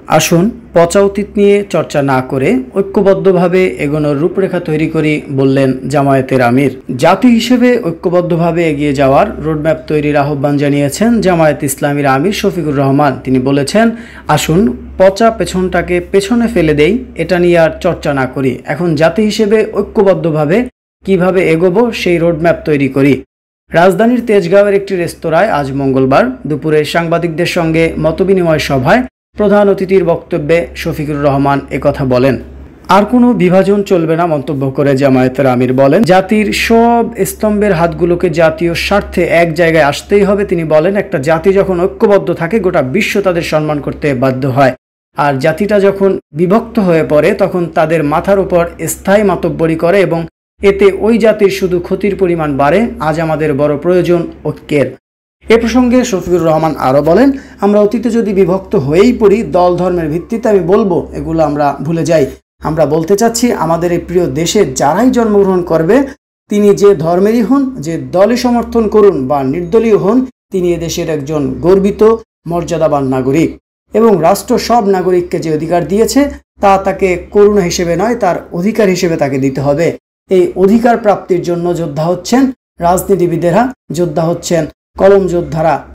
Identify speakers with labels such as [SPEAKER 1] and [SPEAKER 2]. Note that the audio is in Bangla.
[SPEAKER 1] আসুন পচা অতীত নিয়ে চর্চা না করে ঐক্যবদ্ধভাবে এগোনোর রূপরেখা তৈরি করি, বললেন জামায়াতের আমির। জাতি হিসেবে ঐক্যবদ্ধভাবে এগিয়ে যাওয়ার রোডম্যাপ তৈরির আহ্বান জানিয়েছেন জামায়াত ইসলামীর আমির শফিকুর রহমান। তিনি বলেছেন, আসুন পচা পেছনটাকে পেছনে ফেলে দেই, এটা নিয়ে আর চর্চা না করি। এখন জাতি হিসেবে ঐক্যবদ্ধভাবে কিভাবে এগোবো সেই রোডম্যাপ তৈরি করি। রাজধানীর তেজগাঁওয়ের একটি রেস্তোরাঁয় আজ মঙ্গলবার দুপুরে সাংবাদিকদের সঙ্গে মতবিনিময় সভায় প্রধান অতিথির বক্তব্যে শফিকুর রহমান একথা বলেন। আর কোনো বিভাজন চলবে না মন্তব্য করে জামায়াতের আমির বলেন, জাতির সব স্তম্ভের হাতগুলোকে জাতীয় স্বার্থে এক জায়গায় আসতেই হবে। তিনি বলেন, একটা জাতি যখন ঐক্যবদ্ধ থাকে গোটা বিশ্ব তাদের সম্মান করতে বাধ্য হয়, আর জাতিটা যখন বিভক্ত হয়ে পড়ে তখন তাদের মাথার উপর স্থায়ী মাতব্বরি করে এবং এতে ওই জাতির শুধু ক্ষতির পরিমাণ বাড়ে। আজ আমাদের বড় প্রয়োজন ঐক্যের। এ প্রসঙ্গে শফিকুর রহমান আরও বলেন, আমরা অতীতে যদি বিভক্ত হয়েই পড়ি দল ধর্মের ভিত্তিতে, আমি বলবো এগুলো আমরা ভুলে যাই। আমরা বলতে চাচ্ছি, আমাদের এই প্রিয় দেশে যারাই জন্মগ্রহণ করবে তিনি যে ধর্মেরই হন, যে দলই সমর্থন করুন বা নির্দলীয় হন, তিনি এদেশের একজন গর্বিত মর্যাদাবান নাগরিক এবং রাষ্ট্র সব নাগরিককে যে অধিকার দিয়েছে তা তাকে করুণা হিসেবে নয়, তার অধিকার হিসেবে তাকে দিতে হবে। এই অধিকার প্রাপ্তির জন্য যোদ্ধা হচ্ছেন রাজনীতিবিদেরা, যোদ্ধা হচ্ছেন কলম যোদ্ধারা।